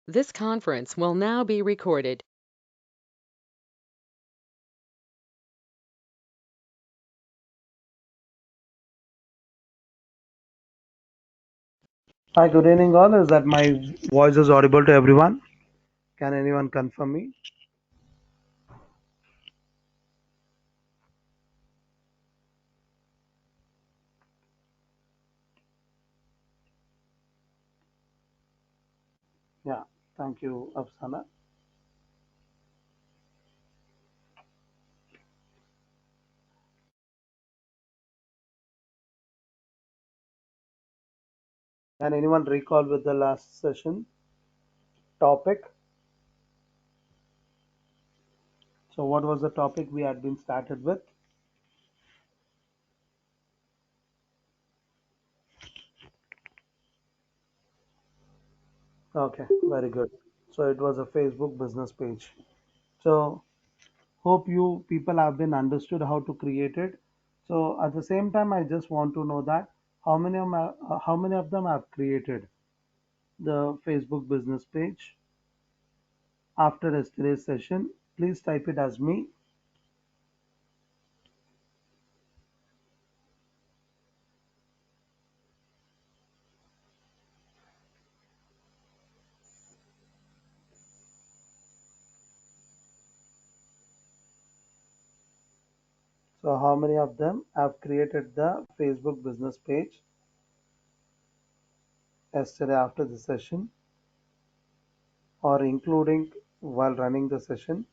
This conference will now be recorded. Hi, good evening all. Is that my voice is audible to everyone? Can anyone confirm me? Yeah, thank you, Afsana. Can anyone recall with the last session topic? So, what was the topic we had been started with? Okay, very good. So, it was a Facebook business page. So, hope you people have been understood how to create it. So, at the same time, I just want to know that how many of them have created the Facebook business page after yesterday's session. Please type it as me. So how many of them have created the Facebook business page yesterday after the session or including while running the session?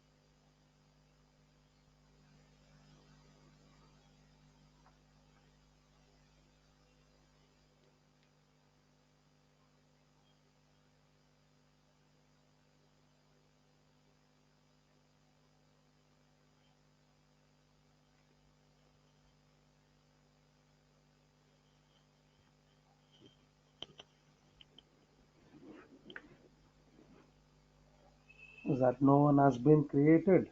Is that no one has been created?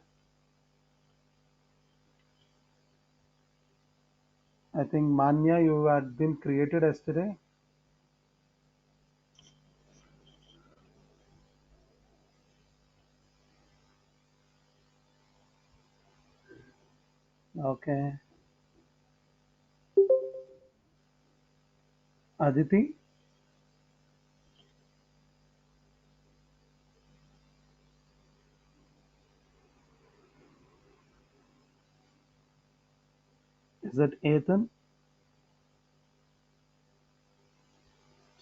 I think Manya, you had been created yesterday. Okay. Aditi, is it Ethan?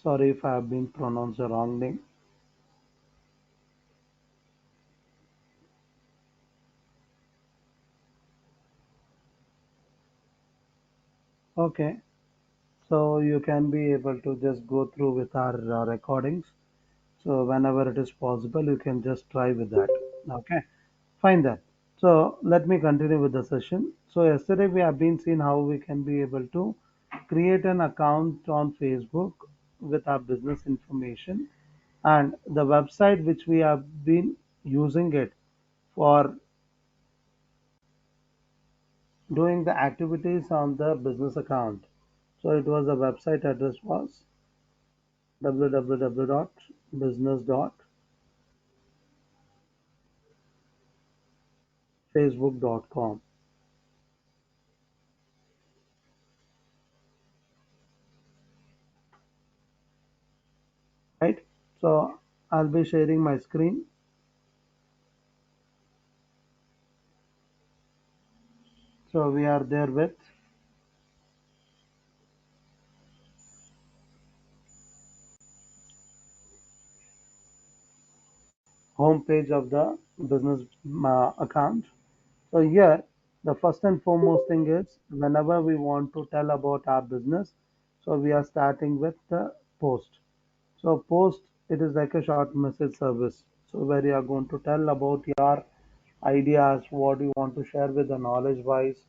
Sorry if I have been pronounced the wrong name. Okay. So you can be able to just go through with our recordings. So whenever it is possible, you can just try with that. Okay. Fine then. So let me continue with the session. So yesterday we have been seeing how we can be able to create an account on Facebook with our business information and the website which we have been using it for doing the activities on the business account. So it was the website address was www.business.facebook.com, right? So I'll be sharing my screen. So we are there with home page of the business account. So here, the first and foremost thing is whenever we want to tell about our business, so we are starting with the post. So post, it is like a short message service. So where you are going to tell about your ideas, what you want to share with the knowledge wise.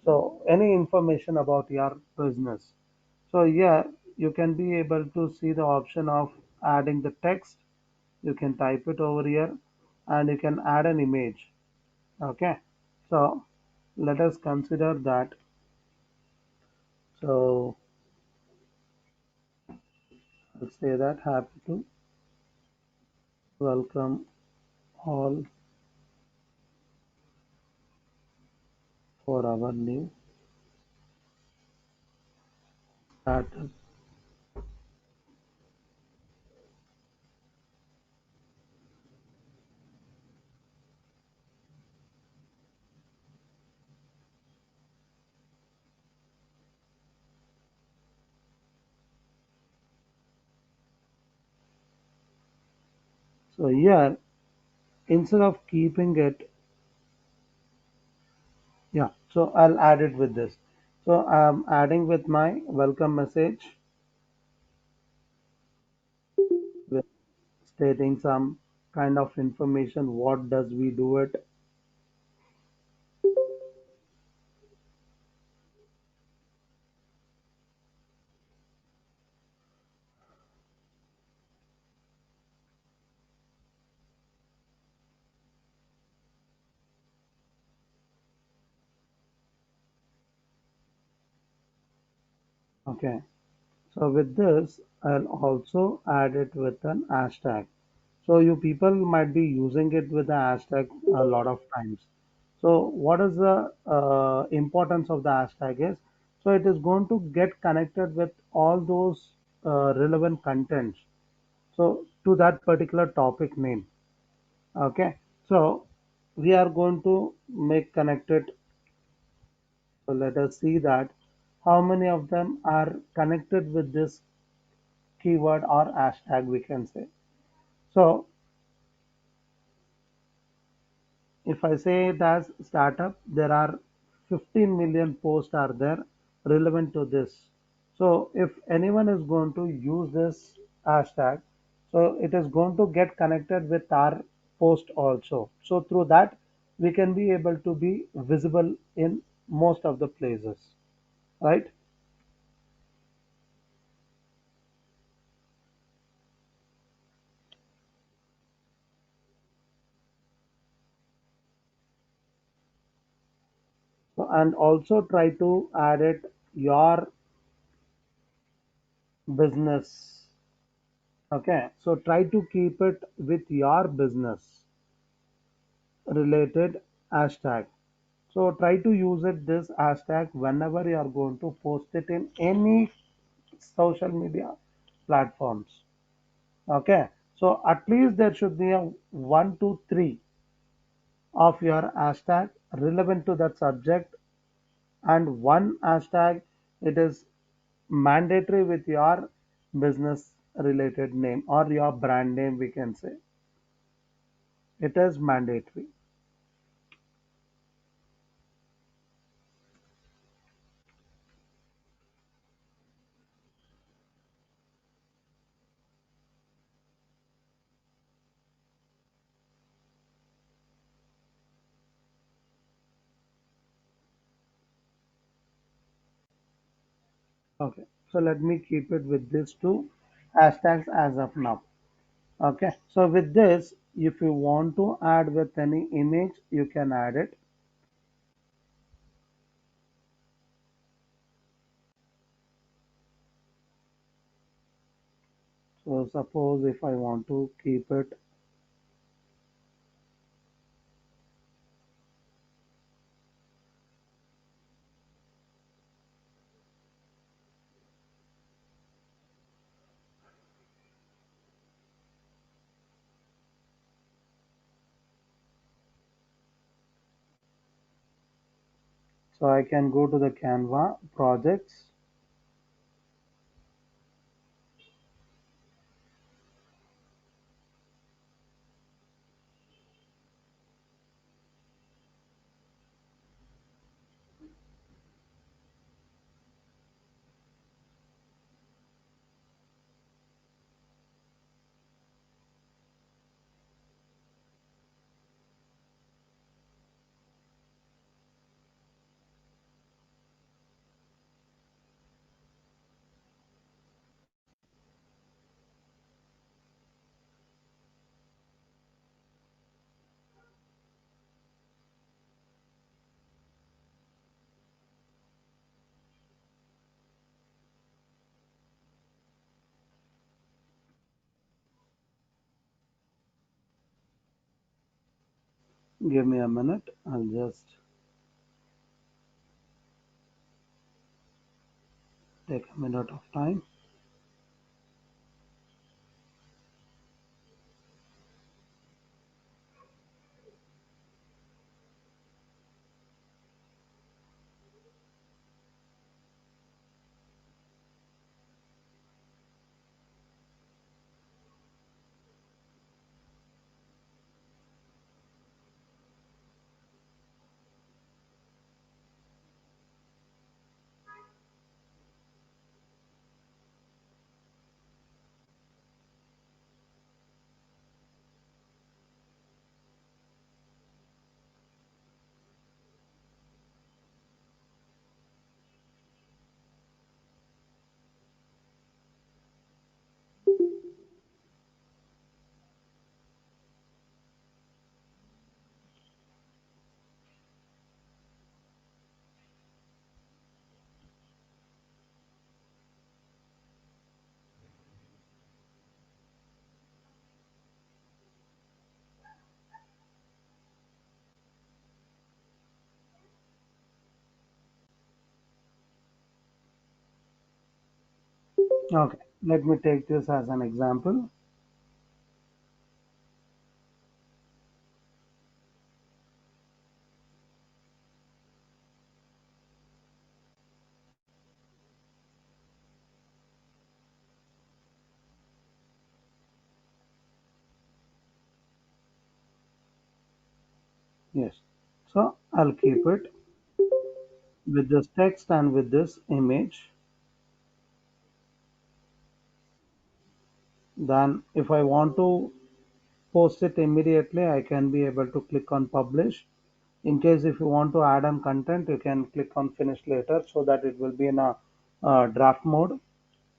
So any information about your business. So yeah, you can be able to see the option of adding the text. You can type it over here and you can add an image. Okay. So let us consider that. So I'll say that happy to. Welcome all for our new startup. So here, instead of keeping it, yeah, so I'll add it with this. So I'm adding with my welcome message with stating some kind of information. What does we do it? Okay. So with this, I'll also add it with an hashtag. So you people might be using it with the hashtag a lot of times. So what is the importance of the hashtag is? So it is going to get connected with all those relevant contents. So to that particular topic name. Okay. So we are going to make connected. So let us see that how many of them are connected with this keyword or hashtag we can say. So if I say it as startup, there are 15 million posts are there relevant to this. So if anyone is going to use this hashtag, so it is going to get connected with our post also. So through that, we can be able to be visible in most of the places, right? So, and also try to add it your business. Okay, so try to keep it with your business related hashtag. So try to use it this hashtag whenever you are going to post it in any social media platforms. Okay, so at least there should be a one, two, three of your hashtag relevant to that subject, and one hashtag it is mandatory with your business related name or your brand name. We can say it is mandatory. Okay, so let me keep it with these two hashtags as of now. Okay, so with this, if you want to add with any image, you can add it. So suppose if I want to keep it, so I can go to the Canva projects. Give me a minute. I'll just take a minute of time. Okay, let me take this as an example. Yes. So I'll keep it with this text and with this image. Then if I want to post it immediately, I can be able to click on publish. In case if you want to add on content, you can click on finish later so that it will be in a draft mode.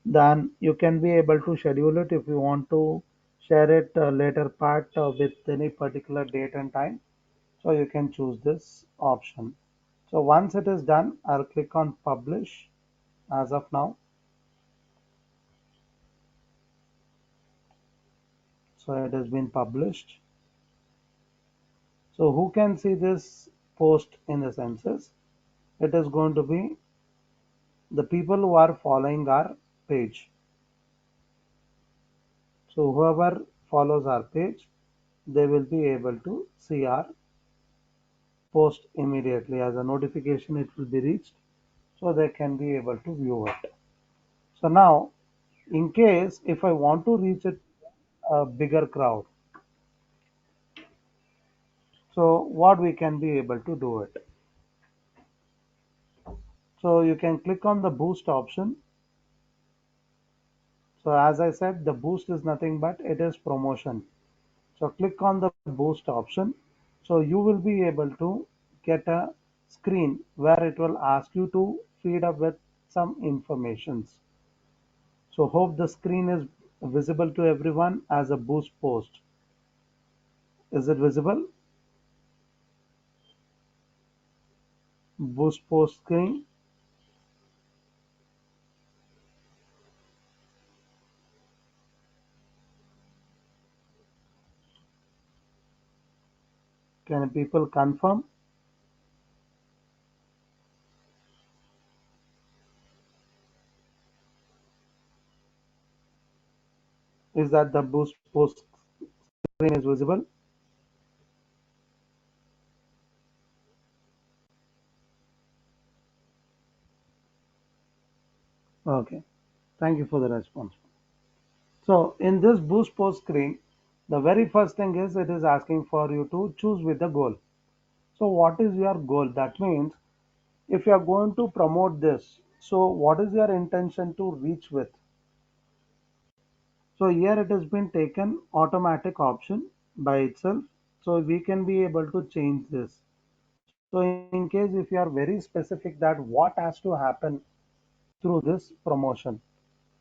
Then you can be able to schedule it if you want to share it later part with any particular date and time. So you can choose this option. So once it is done, I'll click on publish as of now. So it has been published. So who can see this post in the census? It is going to be the people who are following our page. So whoever follows our page, they will be able to see our post immediately as a notification. It will be reached, so they can be able to view it. So now, in case if I want to reach a bigger crowd, so what we can be able to do it. So you can click on the boost option. So as I said, the boost is nothing but it is promotion. So click on the boost option. So you will be able to get a screen where it will ask you to feed up with some informations. So hope the screen is visible to everyone as a boost post. Is it visible? Boost post screen. Can people confirm? Is that the boost post screen is visible? Okay. Thank you for the response. So in this boost post screen, the very first thing is it is asking for you to choose with the goal. So what is your goal? That means if you are going to promote this, so what is your intention to reach with? So here it has been taken automatic option by itself. So we can be able to change this. So in case if you are very specific that what has to happen through this promotion.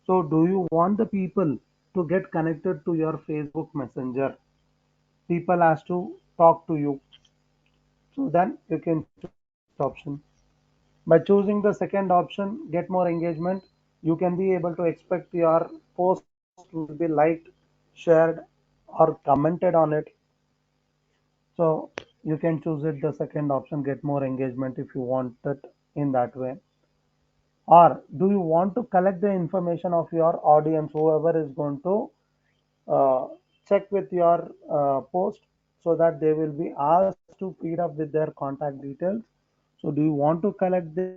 So do you want the people to get connected to your Facebook Messenger? People has to talk to you. So then you can choose this option. By choosing the second option, get more engagement, you can be able to expect your post will be liked, shared, or commented on it. So You can choose it the second option, get more engagement if you want it in that way. Or do you want to collect the information of your audience, whoever is going to uh, check with your post, so that they will be asked to feed up with their contact details. So do you want to collect this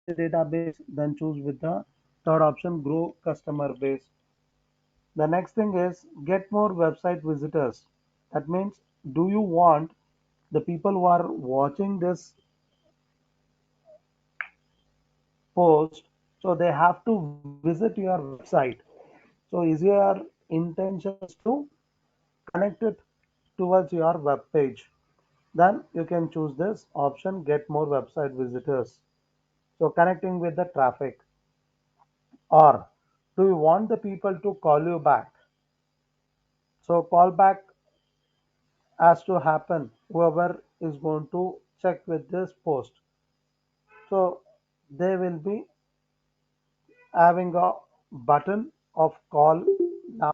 database? Then choose with the third option, grow customer base. The next thing is get more website visitors. That means, do you want the people who are watching this post, so they have to visit your website? So is your intention is to connect it towards your web page? Then you can choose this option, get more website visitors. So connecting with the traffic. Or do you want the people to call you back? So call back has to happen whoever is going to check with this post. So they will be having a button of call now,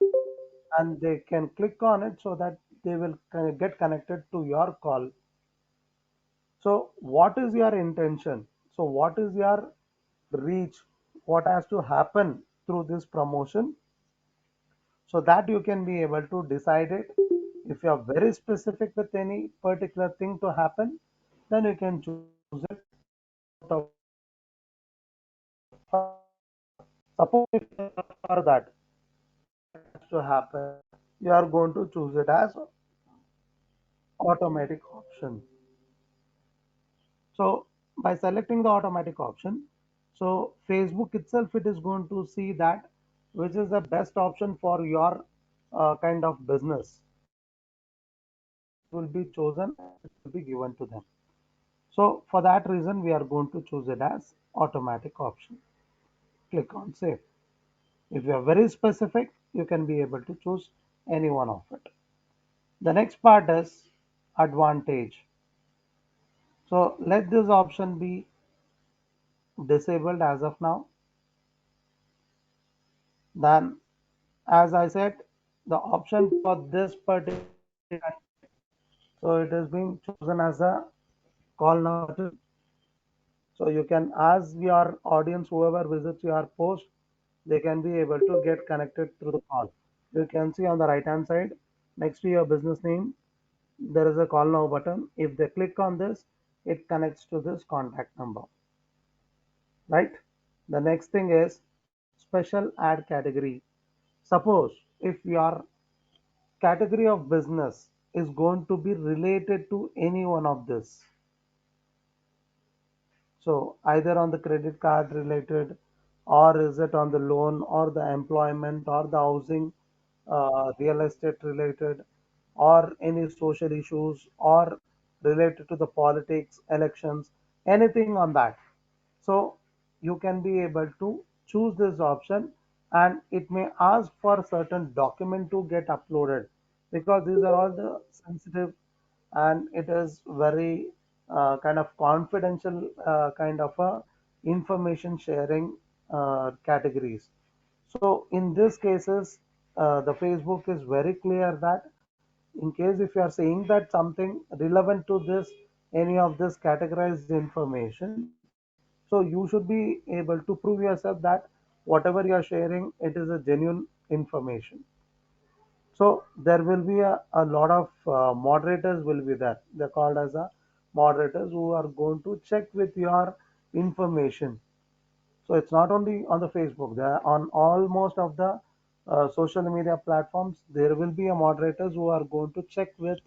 and they can click on it so that they will get connected to your call. So what is your intention? So what is your reach? What has to happen through this promotion, so that you can be able to decide it? If you are very specific with any particular thing to happen, then you can choose it out of suppose if you prefer that what has to happen, you are going to choose it as automatic option. So by selecting the automatic option, so Facebook itself, it is going to see that which is the best option for your kind of business. So it will be chosen and it will be given to them. So for that reason, we are going to choose it as automatic option. Click on save. If you are very specific, you can be able to choose any one of it. The next part is advantage. So let this option be disabled as of now. Then, as I said, the option for this particular content, so it is being chosen as a call now button. So you can ask your audience, whoever visits your post, they can be able to get connected through the call. You can see on the right hand side next to your business name, there is a call now button. If they click on this, it connects to this contact number, right? The next thing is special ad category. Suppose if your category of business is going to be related to any one of this, so either on the credit card related, or is it on the loan, or the employment, or the housing, real estate related, or any social issues, or related to the politics, elections, anything on that. So you can be able to choose this option, and it may ask for certain document to get uploaded, because these are all the sensitive, and it is very kind of confidential kind of a information sharing categories. So in these cases, the Facebook is very clear that in case if you are saying that something relevant to this, any of this categorized information, so you should be able to prove yourself that whatever you are sharing, it is a genuine information. So there will be a lot of moderators will be there. They're called as a moderators, who are going to check with your information. So it's not only on the Facebook, there on almost of the social media platforms, there will be a moderators who are going to check with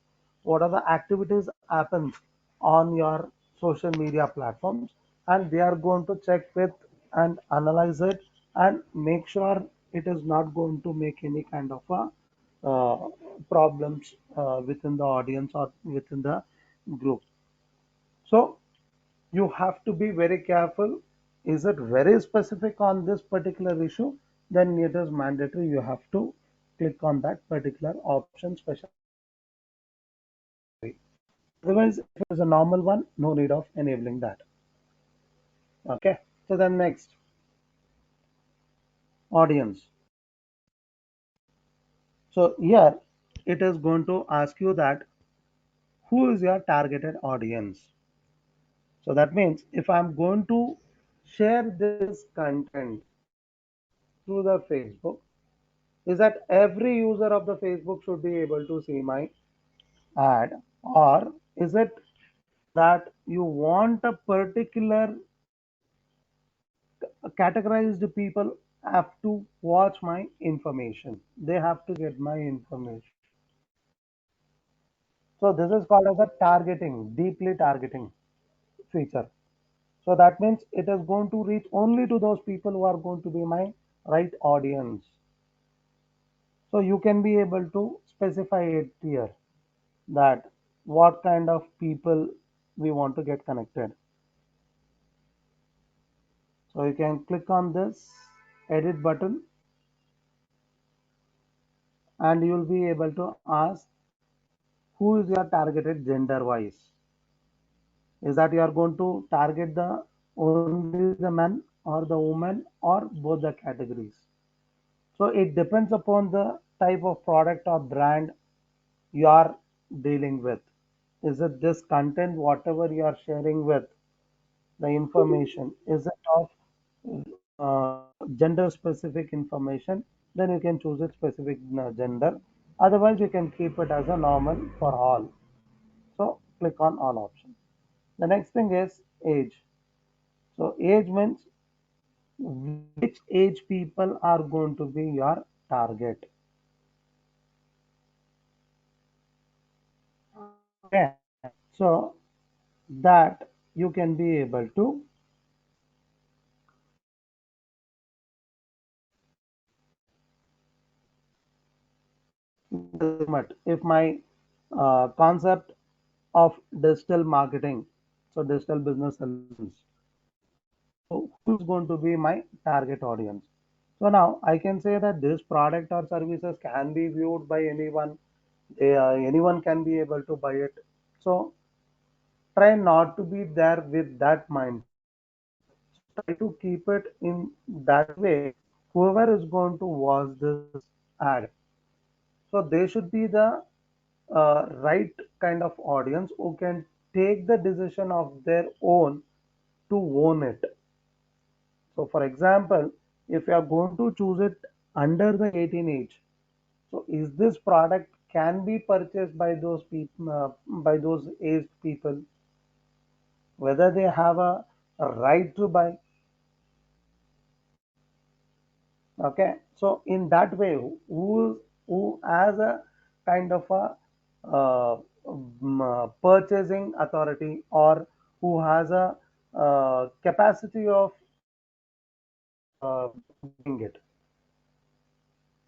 what are the activities happens on your social media platforms, and they are going to check with and analyze it and make sure it is not going to make any kind of a problems within the audience or within the group. So you have to be very careful. Is it very specific on this particular issue? Then it is mandatory. You have to click on that particular option, special category. Otherwise, if it is a normal one, no need of enabling that. Okay. So then next, audience. So here it is going to ask you that who is your targeted audience. So that means if I'm going to share this content through the Facebook, is that every user of the Facebook should be able to see my ad, or is it that you want a particular categorized people have to watch my information, they have to get my information. So this is called as a targeting, deeply targeting feature. So that means it is going to reach only to those people who are going to be my right audience. So you can be able to specify it here that what kind of people we want to get connected. So you can click on this edit button and you will be able to ask who is your targeted gender wise. Is that you are going to target the only the men or the women or both the categories. So it depends upon the type of product or brand you are dealing with. Is it this content, whatever you are sharing with the information, is it of gender specific information? Then you can choose a specific gender. Otherwise, you can keep it as a normal for all. So click on all option. The next thing is age. So age means which age people are going to be your target. Okay. So that you can be able to if my concept of digital marketing, so digital business solutions. So who's going to be my target audience? So now I can say that this product or services can be viewed by anyone. Anyone can be able to buy it. So try not to be there with that mindset. So try to keep it in that way. Whoever is going to watch this ad, so they should be the right kind of audience who can take the decision of their own to own it. So, for example, if you are going to choose it under the 18 age, so is this product can be purchased by those people, by those aged people, whether they have a right to buy. Okay, so in that way, who has a kind of a purchasing authority, or who has a capacity of buying it,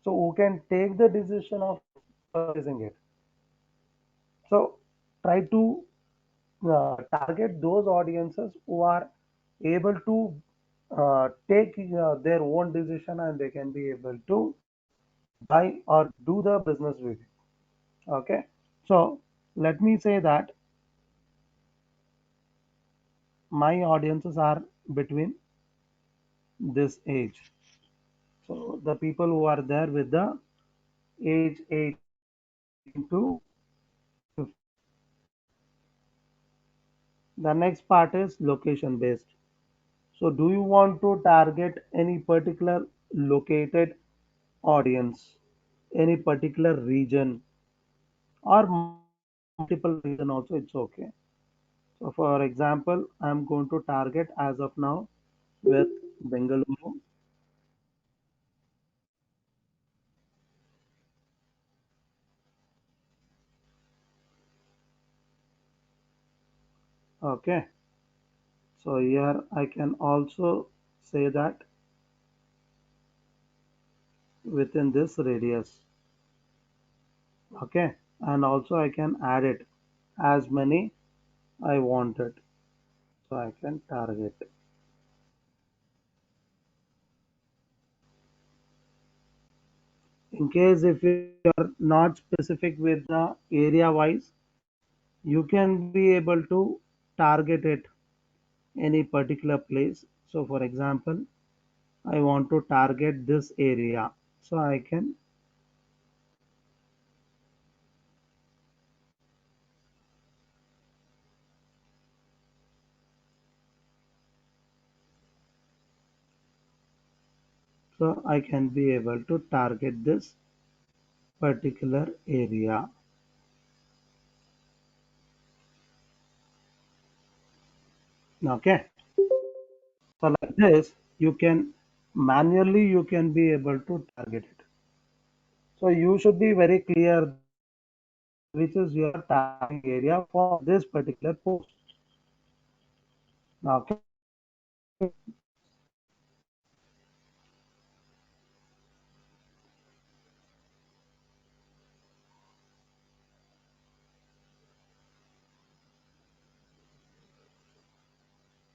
so who can take the decision of purchasing it. So try to target those audiences who are able to take their own decision and they can be able to buy or do the business with you. Okay, so let me say that my audiences are between this age. So the people who are there with the age 18 to 50. The next part is location based. So do you want to target any particular located audience, any particular region, or multiple region also? It's okay. So for example, I'm going to target as of now with Bengaluru. Okay. So here I can also say that within this radius. Okay. And also I can add it as many I wanted. So I can target. In case if you are not specific with the area wise, you can be able to target it any particular place. So for example, I want to target this area. So I can So I can be able to target this particular area. Okay. So like this, you can manually you can be able to target it. So you should be very clear that which is your targeting area for this particular post. Okay.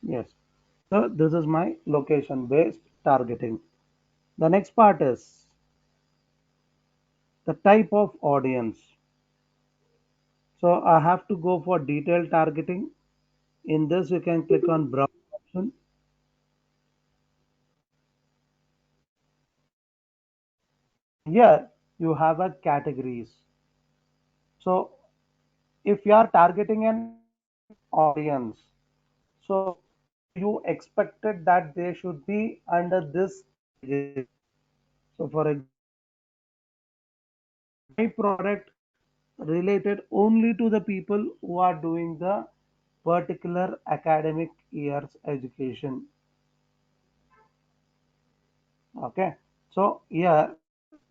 Yes. So this is my location based targeting. The next part is the type of audience. So I have to go for detailed targeting. In this, you can click on browse option. Here you have a categories. So if you are targeting an audience, so you expected that they should be under this category. So for example, my product related only to the people who are doing the particular academic year's education. Okay. So here,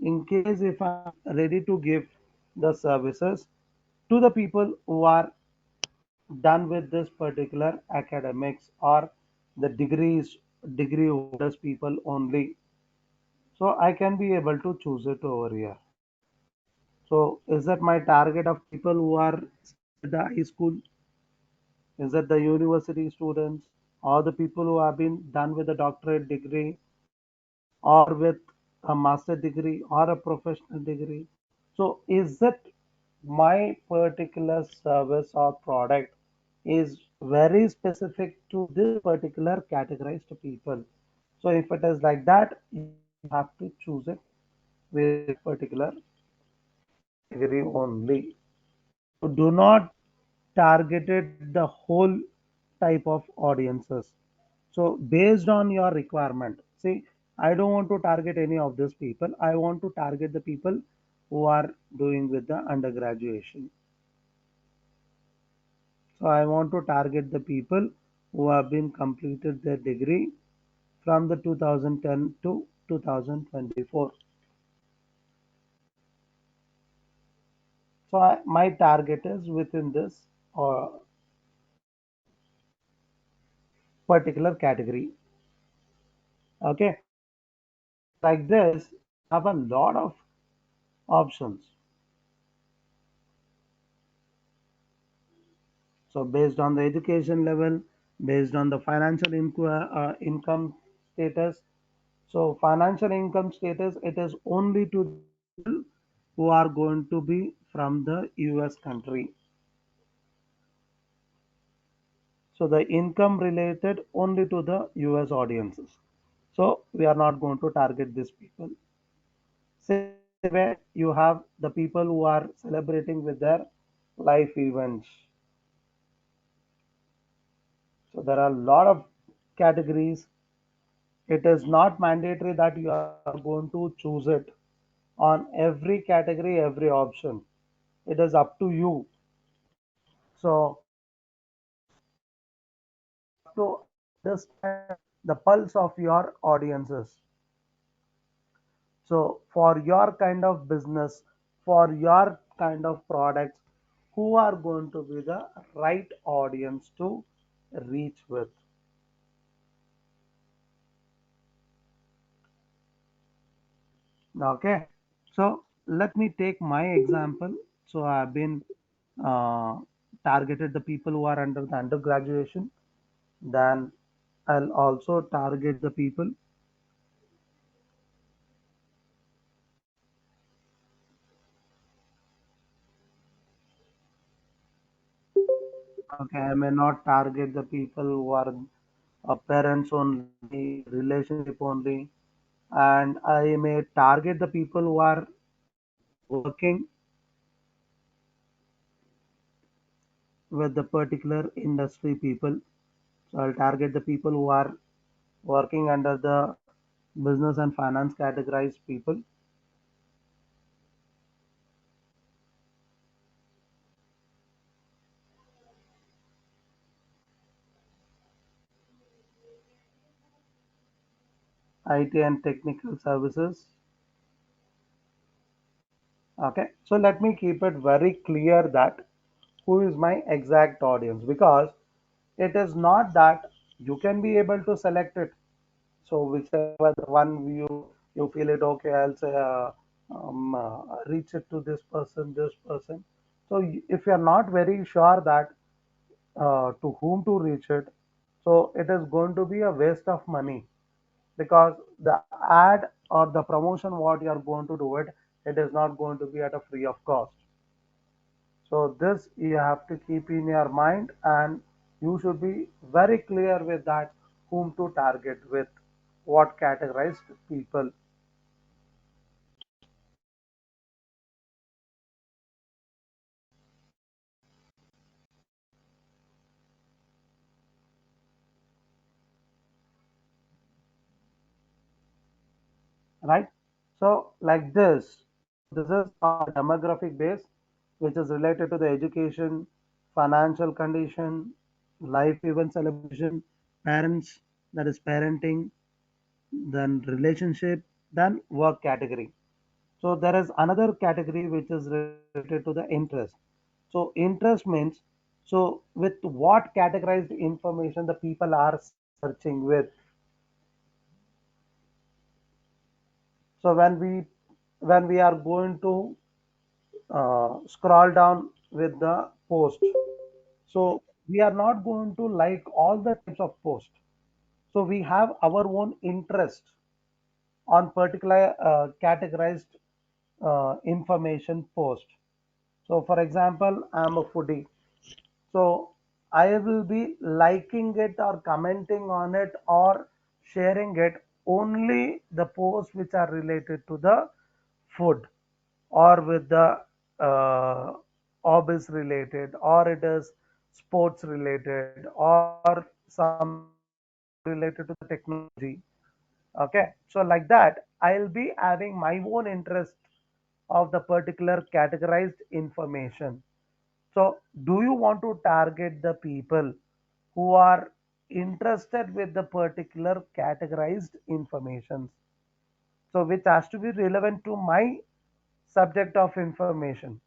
in case if I'm ready to give the services to the people who are done with this particular academics or the degree holders people only, so I can be able to choose it over here. So is that my target of people who are at the high school? Is that the university students or the people who have been done with a doctorate degree or with a master degree or a professional degree? So is that my particular service or product is very specific to this particular categorized people? So if it is like that, you have to choose it with this particular category only. So do not target it the whole type of audiences. So based on your requirement, see, I don't want to target any of these people. I want to target the people who are doing with the undergraduation. So I want to target the people who have been completed their degree from the 2010 to 2024. So my target is within this particular category. Okay, like this, you have a lot of options. So based on the education level, based on the income status. So financial income status, it is only to the people who are going to be from the US country. So the income related only to the US audiences. So we are not going to target these people. Same way you have the people who are celebrating with their life events. So there are a lot of categories. It is not mandatory that you are going to choose it on every category, every option. It is up to you. So you have to understand the pulse of your audiences. So for your kind of business, for your kind of products, who are going to be the right audience to reach with? Okay. So let me take my example. So I've been uh, targeted the people who are under the undergraduation. Then I'll also target the people. Okay, I may not target the people who are parents only, relationship only, and I may target the people who are working with the particular industry people. So I'll target the people who are working under the business and finance categorized people, IT and technical services. Okay, so let me keep it very clear that who is my exact audience, because it is not that you can be able to select it. So whichever the one you feel it okay, I'll say reach it to this person, this person. So if you're not very sure that to whom to reach it, so it is going to be a waste of money, because the ad or the promotion what you are going to do it, it is not going to be at a free of cost. So this you have to keep in your mind, and you should be very clear with that whom to target with what categorized people, right? So like this is a demographic base which is related to the education, financial condition, life event celebration, parents, that is parenting, then relationship, then work category. So there is another category which is related to the interest. So interest means, so with what categorized information the people are searching with. So when we are going to scroll down with the post, so we are not going to like all the types of post. So we have our own interest on particular categorized information post. So for example, I'm a foodie. So I will be liking it or commenting on it or sharing it only the posts which are related to the food, or with the uh, hobbies related, or it is sports related, or something related to the technology. Okay, so like that I'll be having my own interest of the particular categorized information. So do you want to target the people who are interested with the particular categorized information, so which has to be relevant to my subject of information?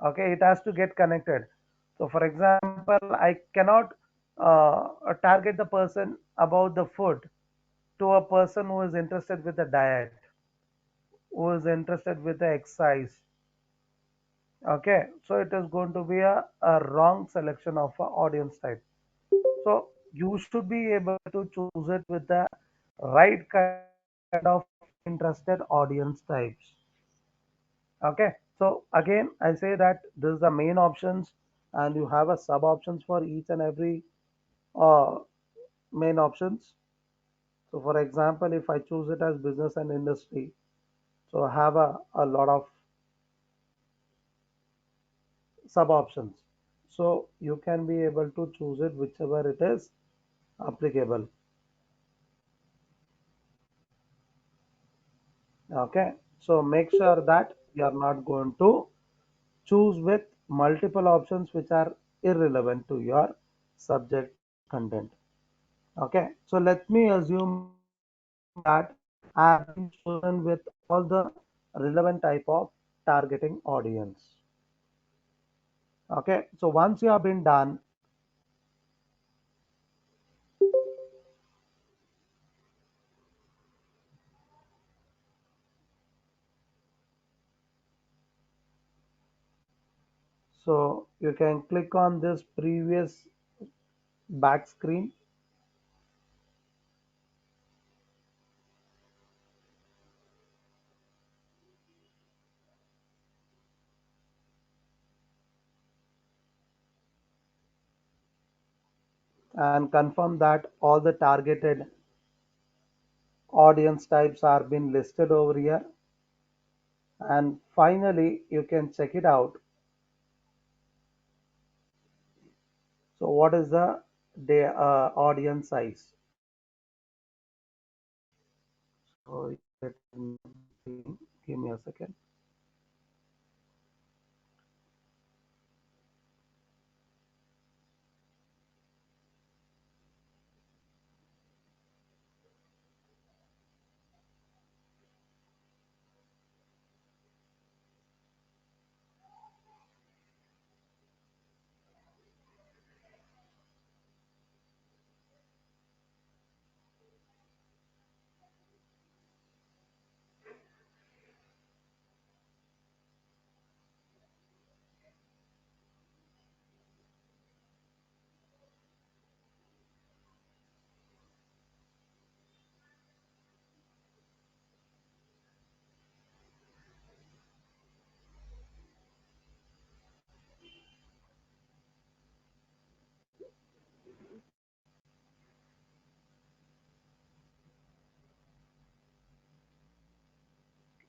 Okay, it has to get connected. So for example, I cannot target the person about the food to a person who is interested with the diet, who is interested with the exercise. Okay, so it is going to be a wrong selection of a audience type. So you should be able to choose it with the right kind of interested audience types. Okay, so again, I say that this is the main options, and you have a sub options for each and every uh, main options. So for example, if I choose it as business and industry, so I have a lot of sub options. So you can be able to choose it whichever it is applicable. Okay, so make sure that you are not going to choose with multiple options which are irrelevant to your subject content. Okay, so let me assume that I have been chosen with all the relevant type of targeting audience. Okay, so once you have been done, so you can click on this previous back screen and confirm that all the targeted audience types are been listed over here. And finally, you can check it out. So what is the audience size? So yeah, it is being. Give me a second.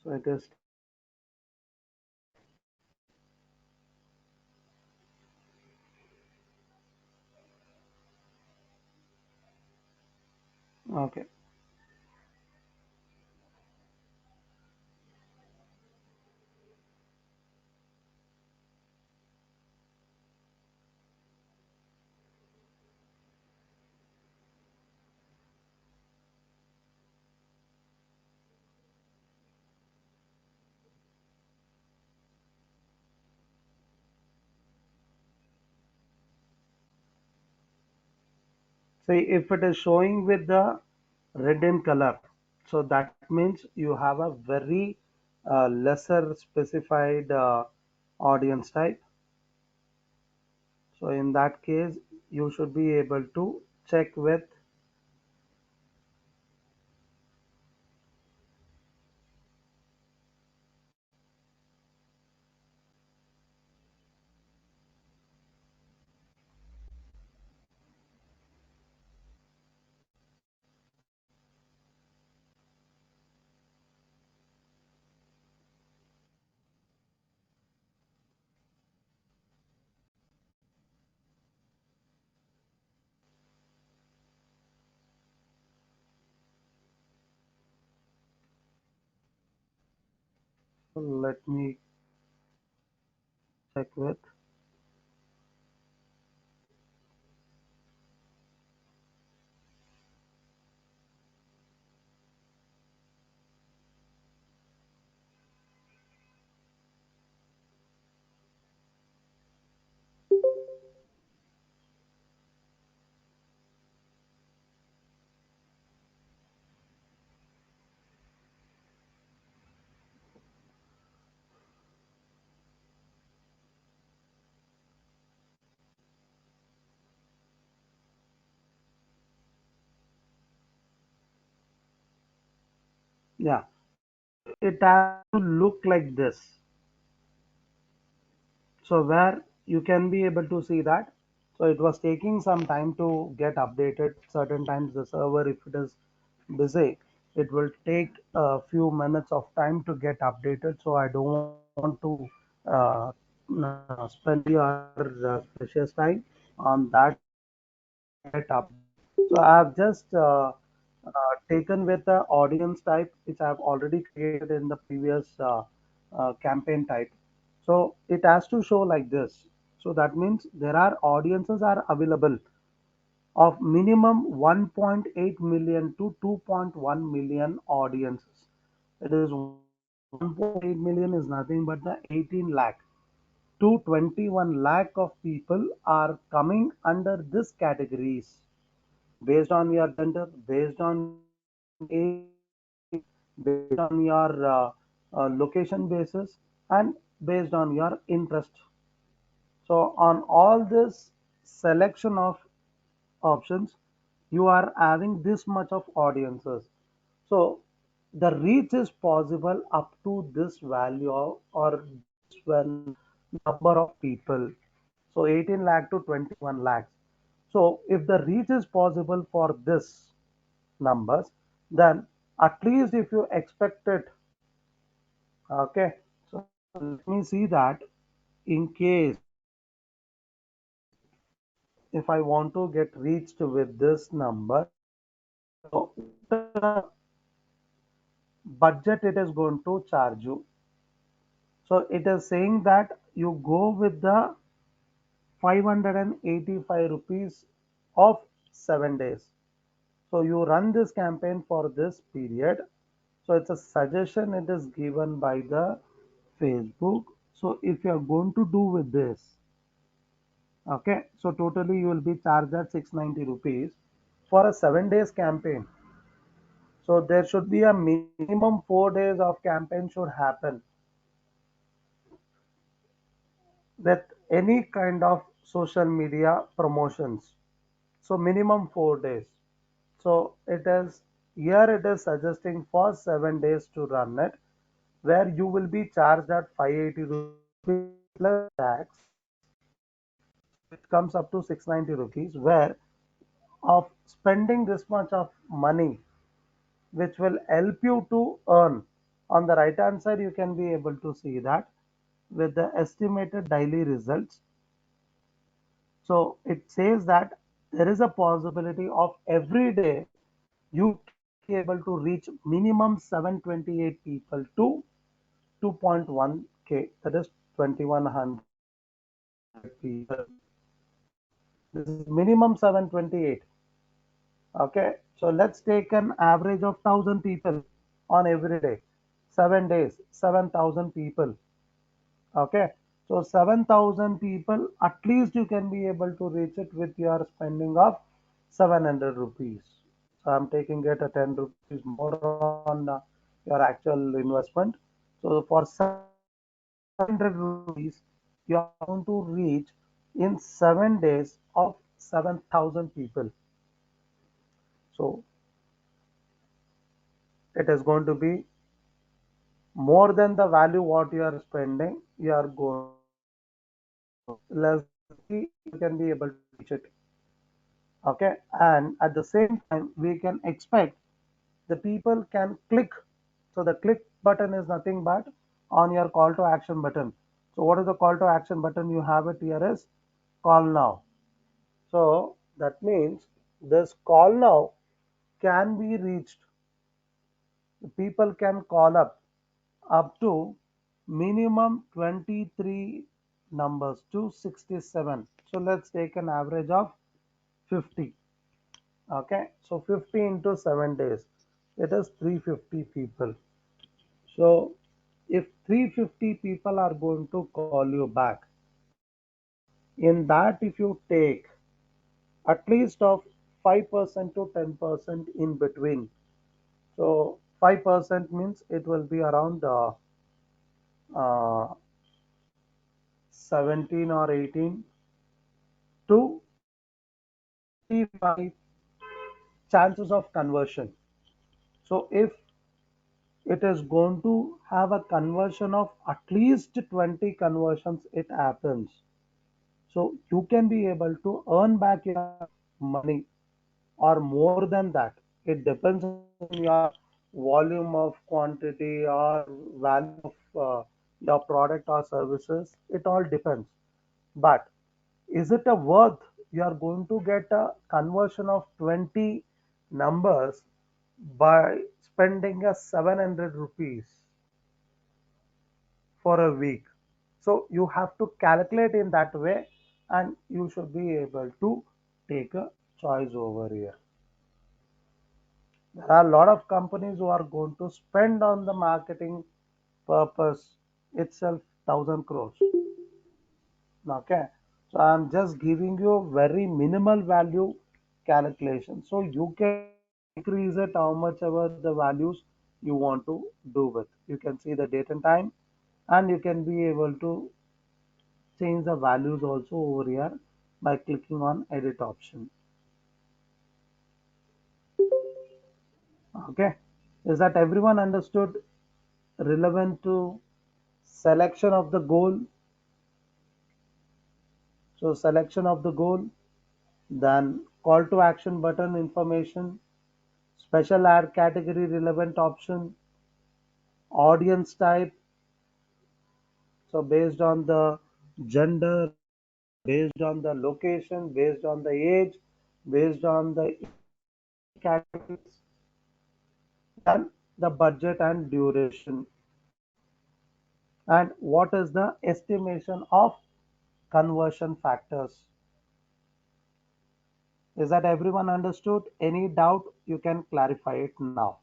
So it is okay. See, if it is showing with the red in color, so that means you have a very lesser specified audience type. So in that case, you should be able to check with. Let me check with. Yeah, it has to look like this. So where you can be able to see that. So it was taking some time to get updated. Certain times the server, if it is busy, it will take a few minutes of time to get updated. So I don't want to spend your precious time on that get updated. So I have just taken with the audience type, which I have already created in the previous campaign type. So it has to show like this. So that means there are audiences are available of minimum 1.8 million to 2.1 million audiences. It is 1.8 million is nothing but the 18 lakh to 21 lakh of people are coming under this categories based on your gender, based on age, based on your location basis, and based on your interest. So on all this selection of options, you are having this much of audiences. So the reach is possible up to this value or this number of people. So 18 lakh to 21 lakhs. So if the reach is possible for this numbers, then at least if you expect it, okay. So let me see that in case if I want to get reached with this number, so budget it is going to charge you. So it is saying that you go with the 585 rupees of 7 days. So you run this campaign for this period. So it's a suggestion it is given by the Facebook. So if you are going to do with this, okay, so totally you will be charged at 690 rupees for a 7 days campaign. So there should be a minimum 4 days of campaign should happen with any kind of social media promotions. So minimum 4 days. So it is here it is suggesting for 7 days to run it, where you will be charged at 580 rupees plus tax. So it comes up to 690 rupees, where of spending this much of money, which will help you to earn. On the right hand side, you can be able to see that with the estimated daily results. So it says that there is a possibility of every day you can be able to reach minimum 728 people to 2.1k, that is 2100 people. This is minimum 728. Okay, so let's take an average of 1000 people on every day. 7 days, 7000 people. Okay, so 7000 people, at least you can be able to reach it with your spending of 700 rupees. So I'm taking it a 10 rupees more on your actual investment. So for 700 rupees, you are going to reach in 7 days of 7000 people. So it is going to be more than the value what you are spending. You are going less than 50, you can be able to reach it. Okay, and at the same time we can expect the people can click. So the click button is nothing but on your call to action button. So what is the call to action button? You have it here is call now. So that means this call now can be reached. The people can call up to minimum 23 numbers to 67. So let's take an average of 50. Okay, so 50 into 7 days, it is 350 people. So if 350 people are going to call you back, in that if you take at least of 5% to 10% in between, so 5% means it will be around uh, 17 or 18 to 25 chances of conversion. So if it is going to have a conversion of at least 20 conversions, it happens. So you can be able to earn back your money or more than that. It depends on your volume of quantity or value of your product or services. It all depends. But is it a worth? You are going to get a conversion of 20 numbers by spending a 700 rupees for a week. So you have to calculate in that way, and you should be able to take a choice over here. There are a lot of companies who are going to spend on the marketing purpose itself 1000 crores. Okay, so I'm just giving you very minimal value calculation, so you can increase it how much ever the values you want to do with. You can see the date and time, and you can be able to change the values also over here by clicking on edit option. Okay, is that everyone understood? Relevant to selection of the goal. So selection of the goal, then call to action button information, special ad category relevant option, audience type. So based on the gender, based on the location, based on the age, based on the categories, then the budget and duration, and what is the estimation of conversion factors. Is that everyone understood? Any doubt, you can clarify it now.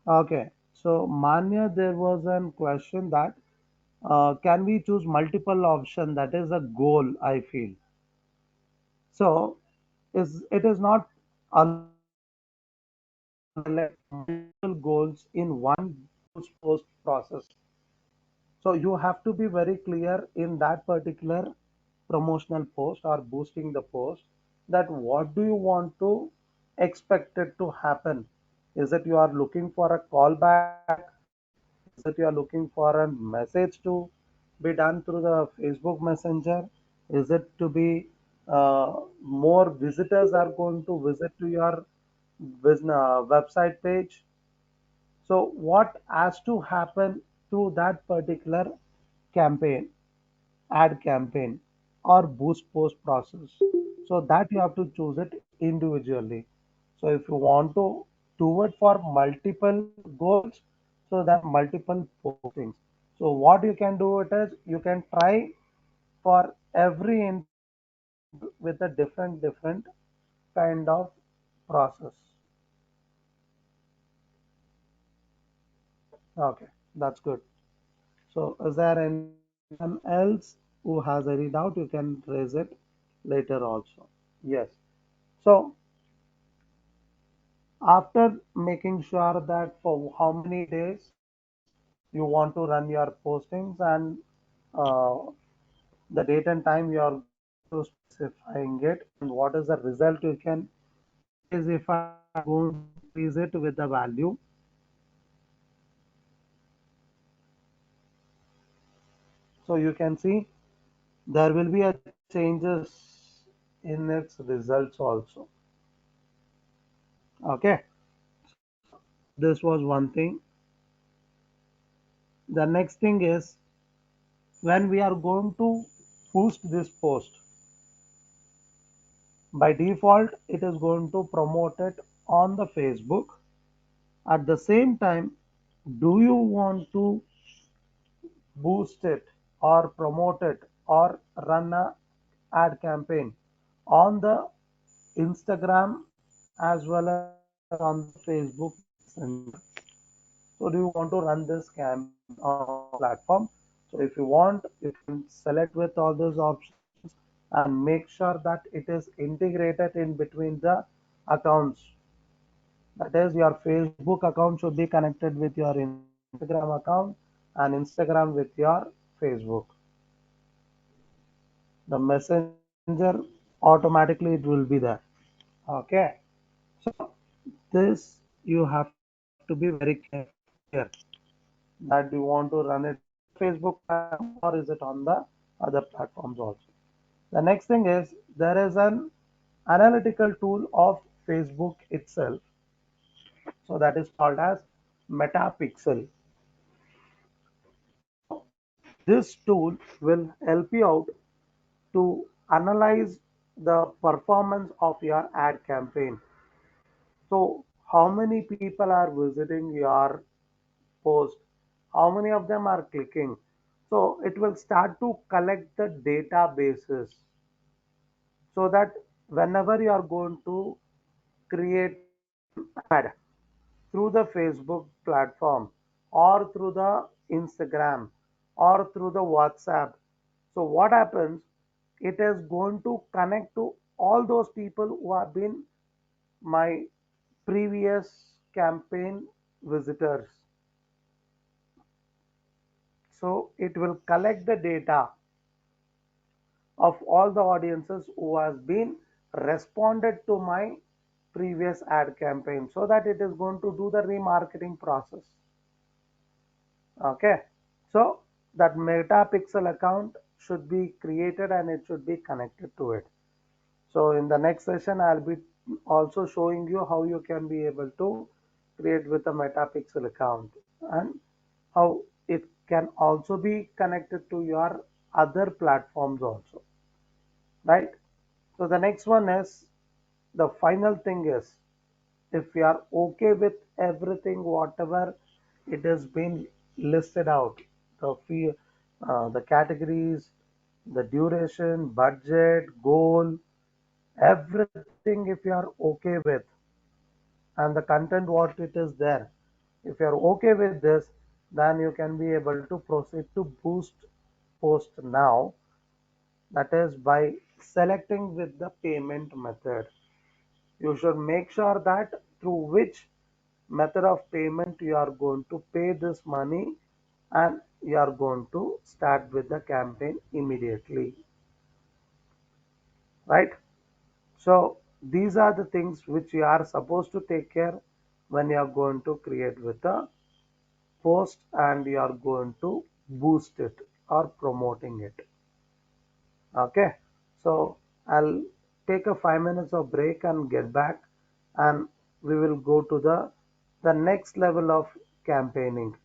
Okay, so Manya, there was a question that can we choose multiple option? That is a goal, I feel. So is it is not allowed to select multiple goals in one boost post process. So you have to be very clear in that particular promotional post or boosting the post, that what do you want to expect it to happen. Is it you are looking for a callback? Is it you are looking for a message to be done through the Facebook Messenger? Is it to be more visitors are going to visit to your business website page? So what has to happen through that particular campaign, ad campaign or boost post process? So that you have to choose it individually. So if you want to do it for multiple goals, so there are multiple postings. So what you can do it is you can try for every with a different kind of process. Okay, that's good. So is there anyone else who has any doubt? You can raise it later also. Yes. So after making sure that for how many days you want to run your postings and uh, the date and time you are to specifying it, and what is the result you can, that is if I am going to increase it with the value. So you can see there will be a changes in its results also. Okay, this was one thing. The next thing is, when we are going to boost this post, by default it is going to promote it on the Facebook. At the same time, do you want to boost it or promote it or run a ad campaign on the Instagram as well as on the Facebook Messenger? So do you want to run this campaign on all the platform? So if you want, you can select with all those options and make sure that it is integrated in between the accounts. That is, your Facebook account should be connected with your Instagram account and Instagram with your Facebook. The messenger automatically it will be there. Okay. So this you have to be very clear that you want to run it on the Facebook platform or is it on the other platforms also. The next thing is there is an analytical tool of Facebook itself. So that is called as Metapixel. So this tool will help you out to analyze the performance of your ad campaign. So how many people are visiting your post? How many of them are clicking? So it will start to collect the databases, so that whenever you are going to create an ad through the Facebook platform or through the Instagram or through the WhatsApp, so what happens? It is going to connect to all those people who have been my previous campaign visitors. So it will collect the data of all the audiences who has been responded to my previous ad campaign, so that it is going to do the remarketing process. Okay, so that Metapixel account should be created and it should be connected to it. So in the next session I'll be also showing you how you can be able to create with a metapixel account, and how it can also be connected to your other platforms also, right? So the next one is, the final thing is, if we are okay with everything, whatever it has been listed out, the fee, the categories, the duration, budget, goal, everything, if you are okay with, and the content what it is there, if you are okay with this, then you can be able to proceed to boost post now. That is by selecting with the payment method. You should make sure that through which method of payment you are going to pay this money, and you are going to start with the campaign immediately, right? So these are the things which you are supposed to take care when you are going to create with a post and you are going to boost it or promoting it. Okay, so I'll take a 5 minutes of break and get back, and we will go to the next level of campaigning.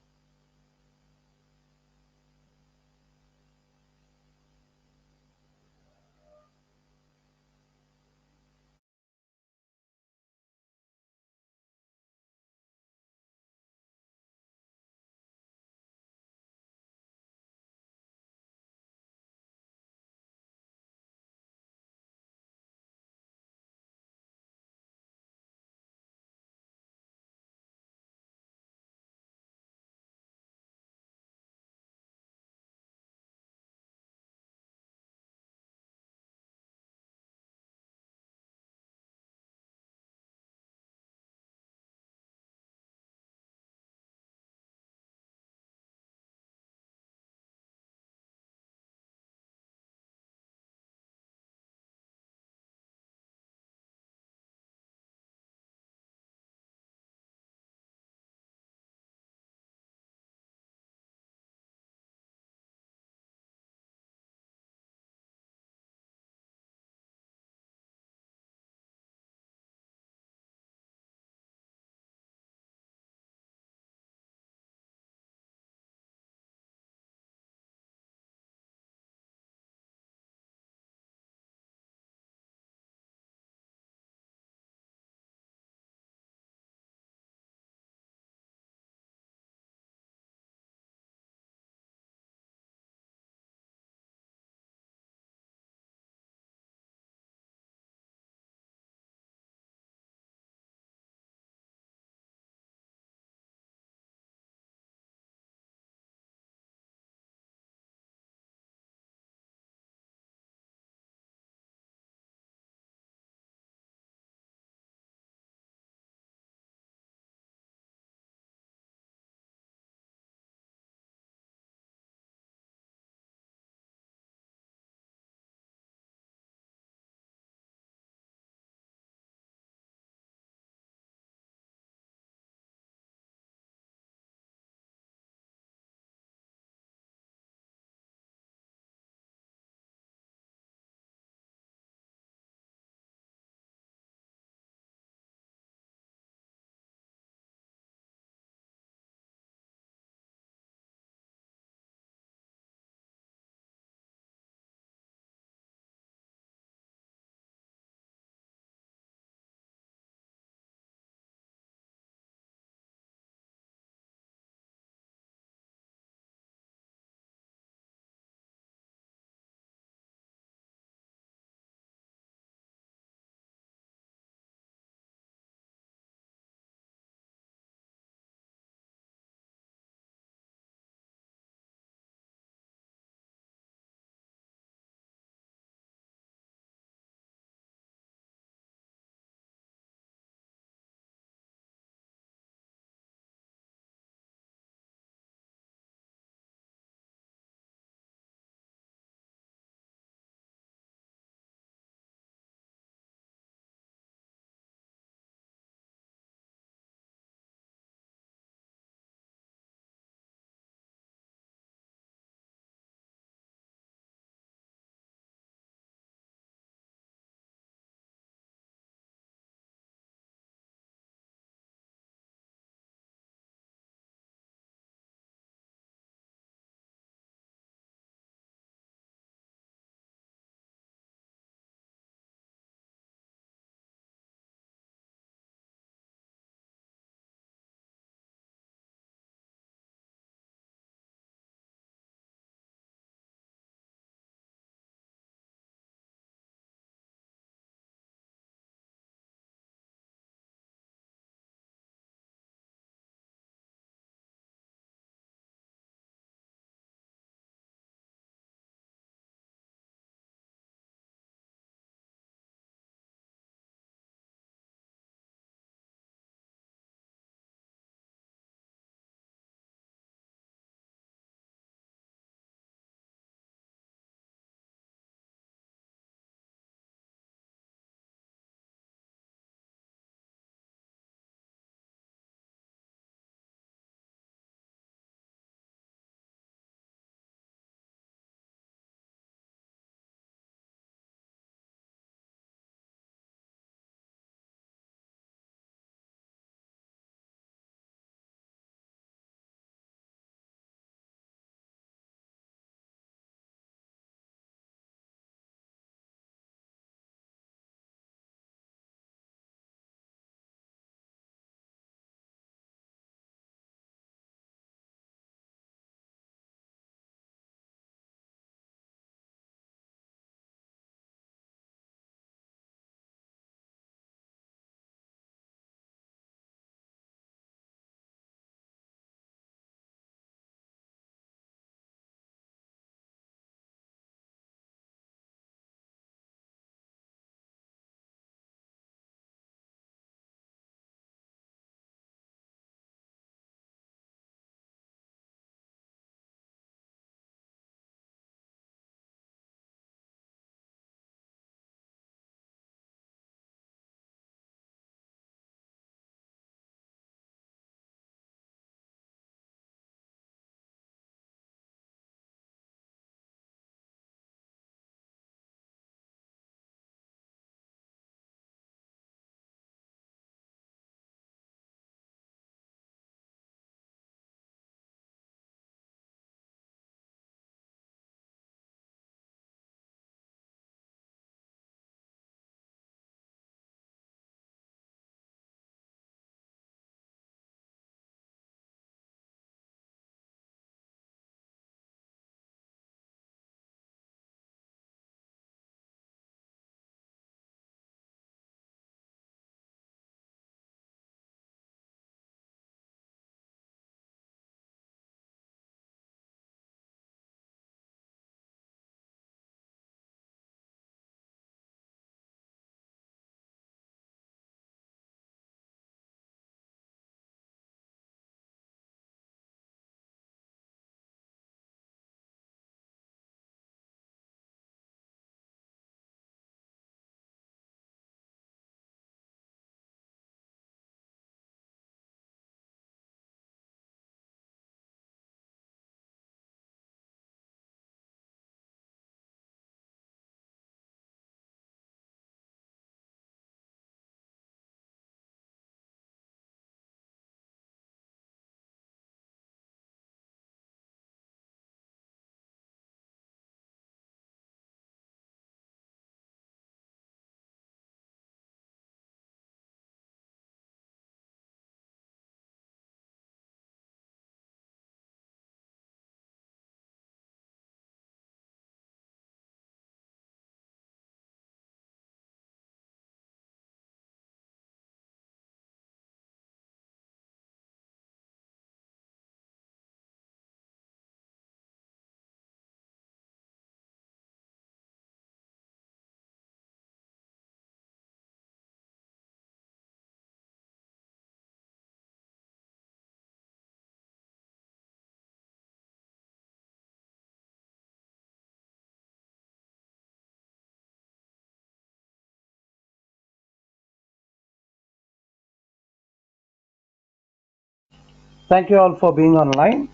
Thank you all for being online.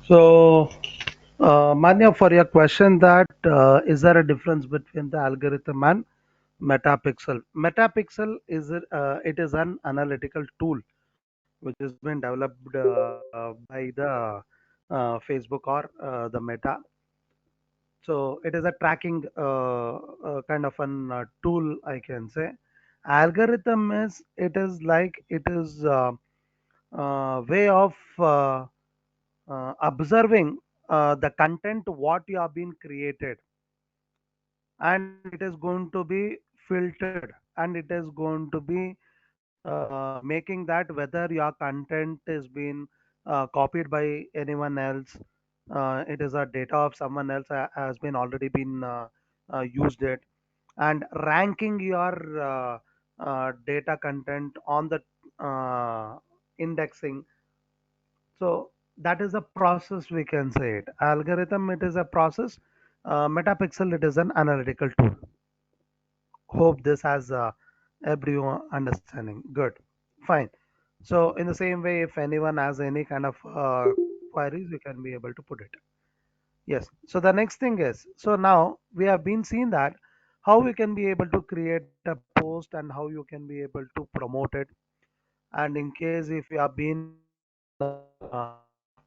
So, Manya, for your question that is there a difference between the algorithm and metapixel? Metapixel is it is an analytical tool which has been developed by the Facebook or the Meta. So it is a tracking kind of an tool, I can say. Algorithm is it is like it is way of observing the content what you have been created, and it is going to be filtered, and it is going to be making that whether your content is being copied by anyone else, it is a data of someone else has been already been used it, and ranking your data content on the indexing. So that is a process, we can say it. Algorithm, it is a process. Metapixel, it is an analytical tool. Hope this has everyone understanding. Good. Fine. So in the same way, if anyone has any kind of queries, you can be able to put it. Yes. So the next thing is, so now we have been seeing that how we can be able to create a post and how you can be able to promote it. And in case if you have been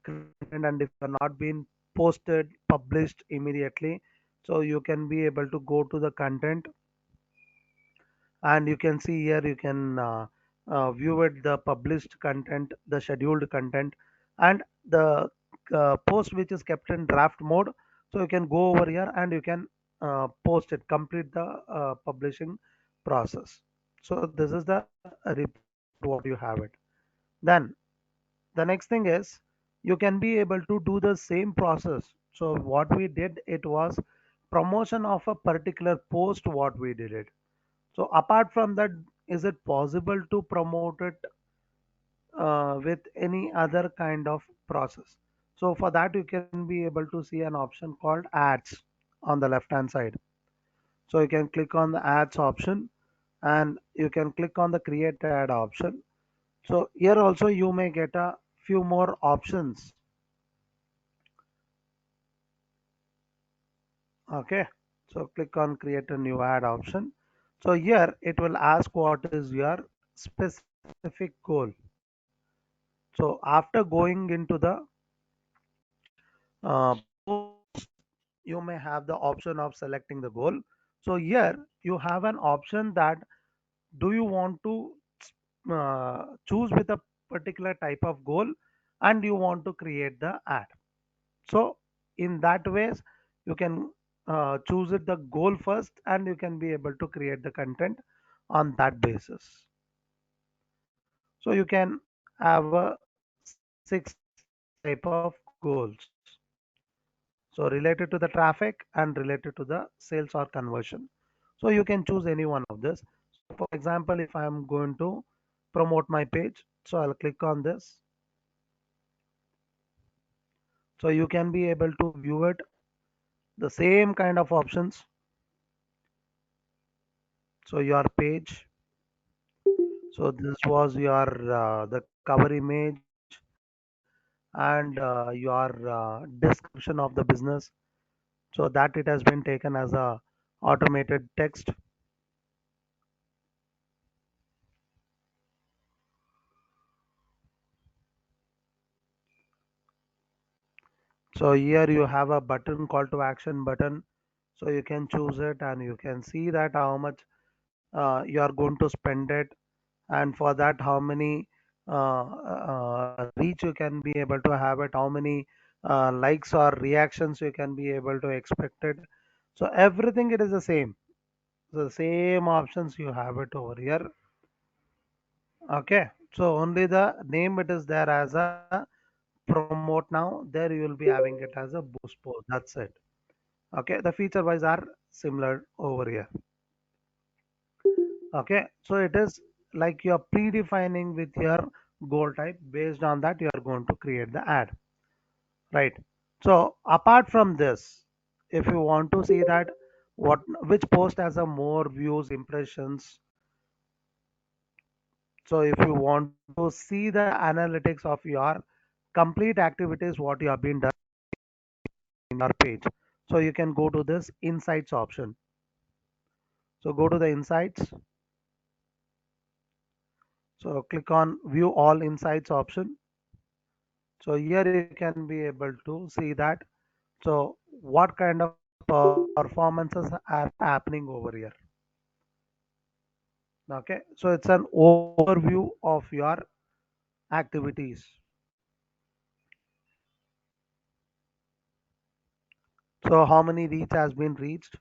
creating content and if you are not been posted, published immediately, so you can be able to go to the content, and you can see here you can view it the published content, the scheduled content, and the post which is kept in draft mode. So you can go over here and you can post it, complete the publishing process. So this is the report what you have it. Then the next thing is you can be able to do the same process. So what we did, it was promotion of a particular post what we did it. So apart from that, is it possible to promote it with any other kind of process? So for that, you can be able to see an option called ads on the left hand side. So you can click on the ads option, and you can click on the create ad option. So here also you may get a few more options. Okay. So click on create a new ad option. So here it will ask what is your specific goal. So after going into the post, you may have the option of selecting the goal. So here you have an option that do you want to choose with a particular type of goal, and you want to create the ad. So in that ways you can choose it the goal first, and you can be able to create the content on that basis. So you can have a six type of goals. So related to the traffic and related to the sales or conversion. So you can choose any one of this. So for example, if I am going to promote my page, so I'll click on this. So you can be able to view it, the same kind of options. So your page. So this was your the cover image and your description of the business. So that it has been taken as a automated text. So here you have a button, call to action button. So you can choose it and you can see that how much you are going to spend it, and for that how many reach you can be able to have it, how many likes or reactions you can be able to expect it. So everything it is the same. The same options you have it over here. Okay. So only the name it is there as a promote now. There you will be having it as a boost post. That's it. Okay. The feature wise are similar over here. Okay. So it is like you're predefining with your goal type. Based on that, you are going to create the ad. Right. So apart from this, if you want to see that what which post has a more views, impressions, So if you want to see the analytics of your complete activities, what you have been done in your page, so you can go to this insights option. So go to the insights. So click on view all insights option. So here you can be able to see that. So what kind of performances are happening over here. Okay. So it's an overview of your activities. So how many reach has been reached?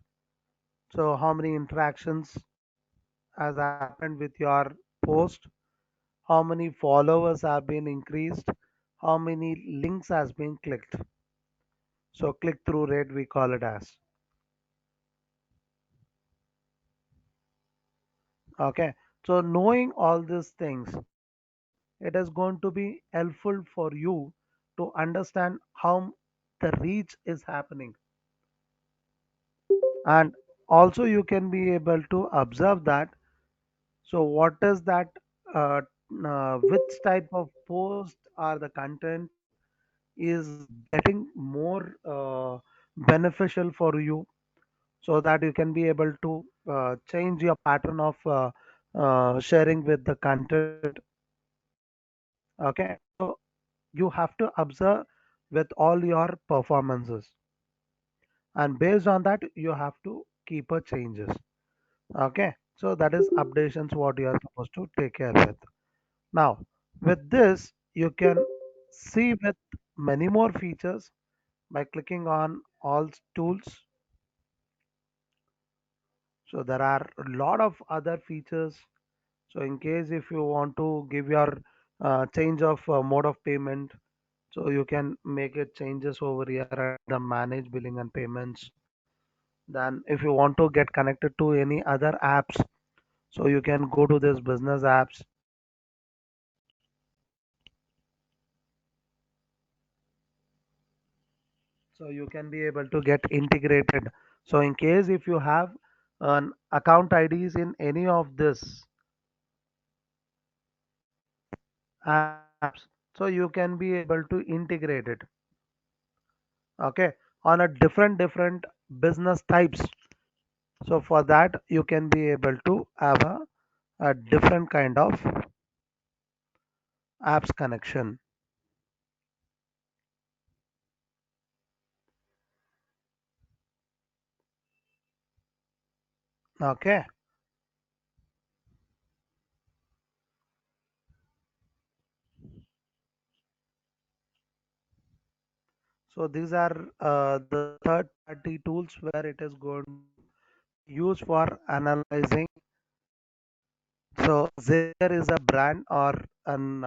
So how many interactions has happened with your post? How many followers have been increased? How many links has been clicked? So click through rate we call it as. Okay. So knowing all these things, it is going to be helpful for you to understand how the reach is happening. And also you can be able to observe that. So what is that, uh, which type of post or the content is getting more beneficial for you, so that you can be able to change your pattern of sharing with the content. Okay, so you have to observe with all your performances, and based on that you have to keep a changes. Okay, so that is updations what you are supposed to take care with. Now with this you can see with many more features by clicking on all tools. So there are a lot of other features. So in case if you want to give your change of mode of payment, so you can make it changes over here and the manage billing and payments. Then if you want to get connected to any other apps, so you can go to this business apps. So you can be able to get integrated. So in case if you have an account IDs in any of this apps, so you can be able to integrate it. Okay, on a different business types. So for that you can be able to have a different kind of apps connection. Okay, so these are the third party tools where it is going to use for analyzing. So Zapier is a brand or an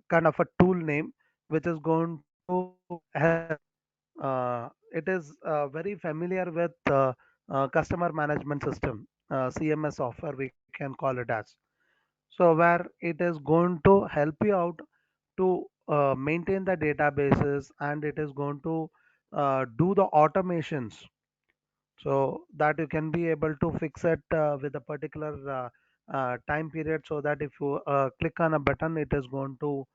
kind of a tool name which is going to help. It is very familiar with customer management system, CMS software we can call it as. So where it is going to help you out to maintain the databases, and it is going to do the automations, so that you can be able to fix it with a particular time period, so that if you click on a button it is going to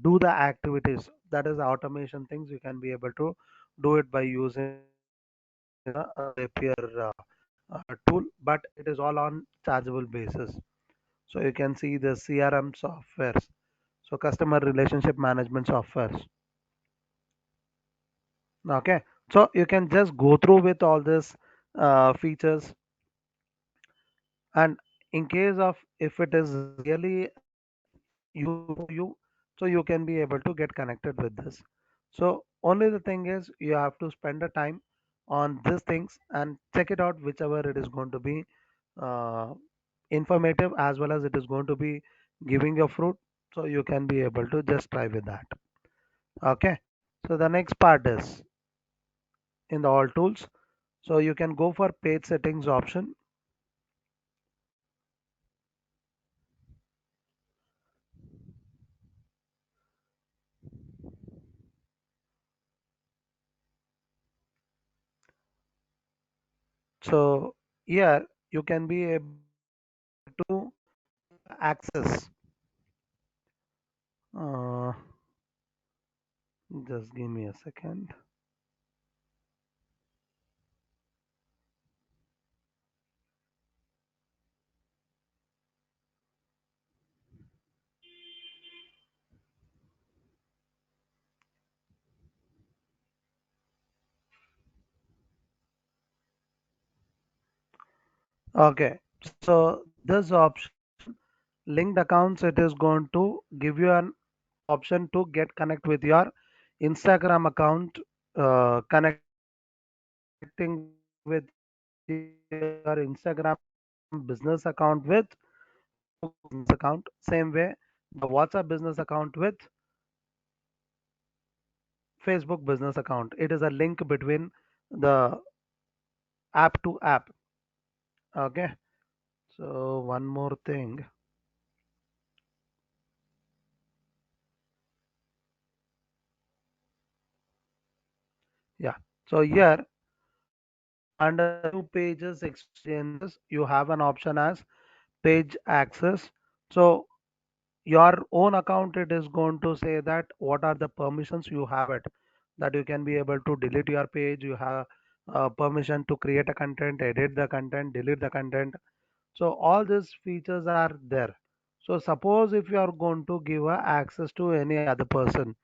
do the activities. That is automation things you can be able to do it by using a Zapier tool, but it is all on chargeable basis. So you can see the CRM softwares, so customer relationship management softwares. Okay, so you can just go through with all these features, and in case of if it is really useful for you, so you can be able to get connected with this. So only the thing is you have to spend the time on these things and check it out, whichever it is going to be uh, informative as well as it is going to be giving you fruit. So you can be able to just try with that. Okay, so the next part is in the all tools. So you can go for page settings option. So here you can be able to access. Uh, just give me a second. Okay, so this option linked accounts, it is going to give you an option to get connect with your Instagram account, connecting with your Instagram business account with Facebook business account. Same way the WhatsApp business account with Facebook business account. It is a link between the app to app. Okay. So one more thing. Yeah. So here under the new pages experiences, you have an option as page access. So your own account, it is going to say that what are the permissions you have it, that you can be able to delete your page, you have permission to create a content, edit the content, delete the content. So all these features are there. So suppose if you are going to give access to any other person,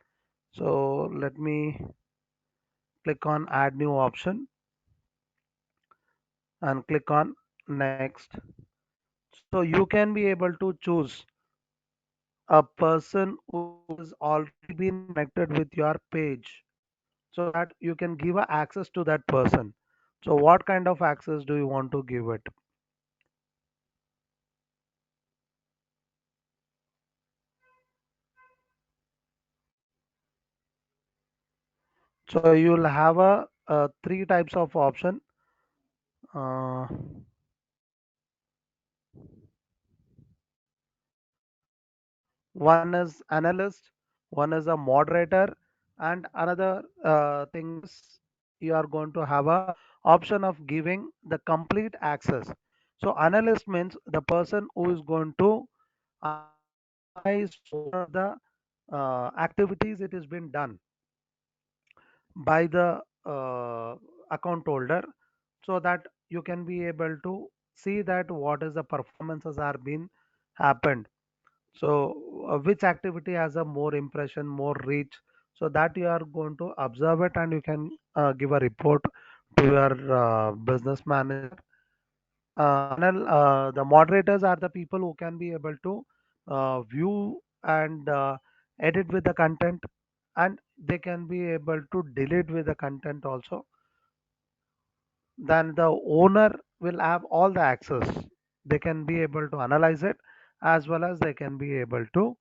so let me click on add new option and click on next. So you can be able to choose a person who has already been connected with your page, so that you can give a access to that person. So what kind of access do you want to give it? So you'll have three types of option. uh, One is analyst, one is a moderator, and another thing is you are going to have a option of giving the complete access. So analyst means the person who is going to analyze what are the activities it has been done by the account holder, so that you can be able to see that what is the performances are being happened. So which activity has a more impression, more reach, so that you are going to observe it and you can give a report to your business manager. The moderators are the people who can be able to view and edit with the content, and they can be able to delete with the content also. Then the owner will have all the access. They can be able to analyze it, as well as they can be able to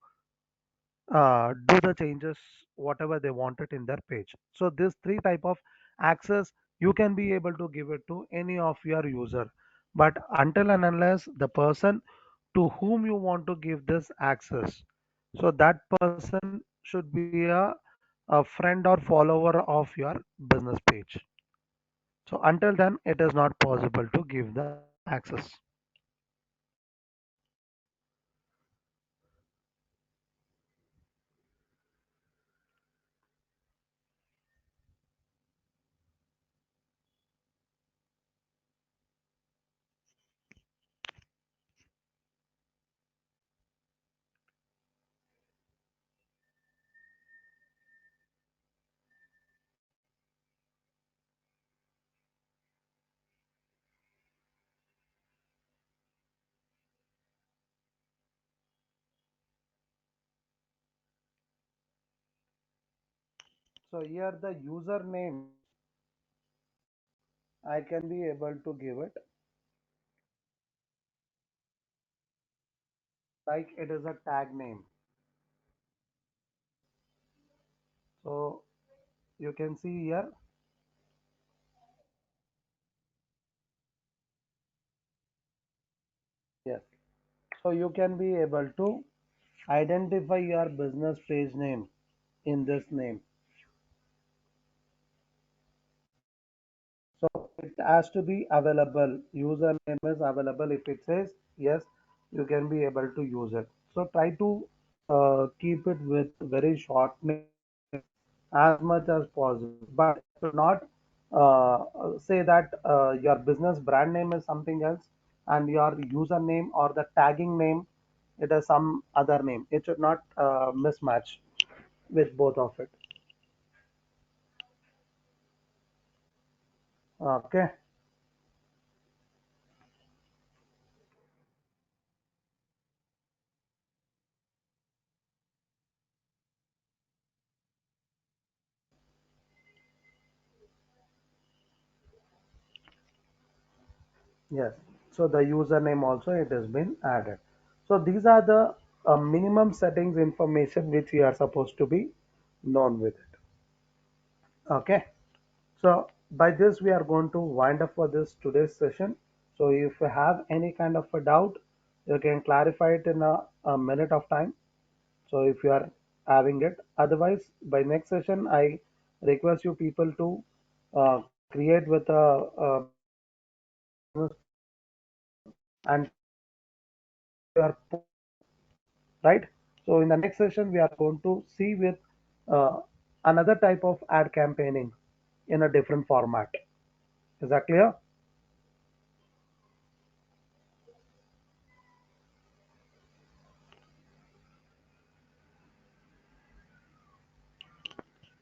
do the changes whatever they wanted in their page. So this three type of access you can be able to give it to any of your user, but until and unless the person to whom you want to give this access, so that person should be a friend or follower of your business page. So until then it is not possible to give the access. So here the username I can be able to give it like it is a tag name. So you can see here, yes. So you can be able to identify your business page name in this name. So it has to be available. Username is available. If it says yes, you can be able to use it. So try to keep it with very short names as much as possible. But it should not say that your business brand name is something else and your username or the tagging name it is some other name. It should not mismatch with both of it. Okay. Yes. So the username also it has been added. So these are the minimum settings information which we are supposed to be known with it. Okay. So by this we are going to wind up for this today's session. So if you have any kind of a doubt, you can clarify it in a minute of time. So if you are having it, otherwise by next session I request you people to create with a business profile and your right. So in the next session we are going to see with uh, another type of ad campaigning in a different format. Is that clear?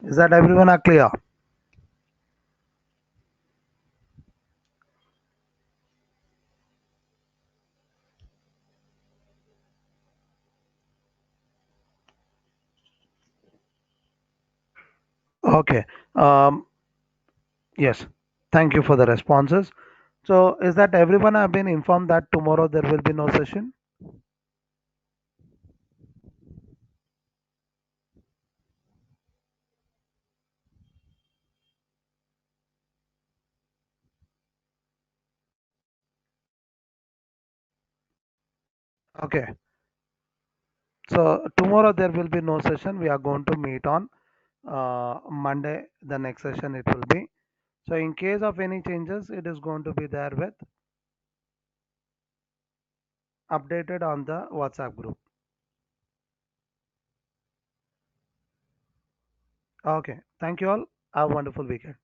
Is that everyone are clear? Okay. Um, yes. Thank you for the responses. So is that everyone have been informed that tomorrow there will be no session? Okay. So tomorrow there will be no session. We are going to meet on Monday. The next session it will be. So in case of any changes, it is going to be there with updated on the WhatsApp group. Okay. Thank you all. Have a wonderful weekend.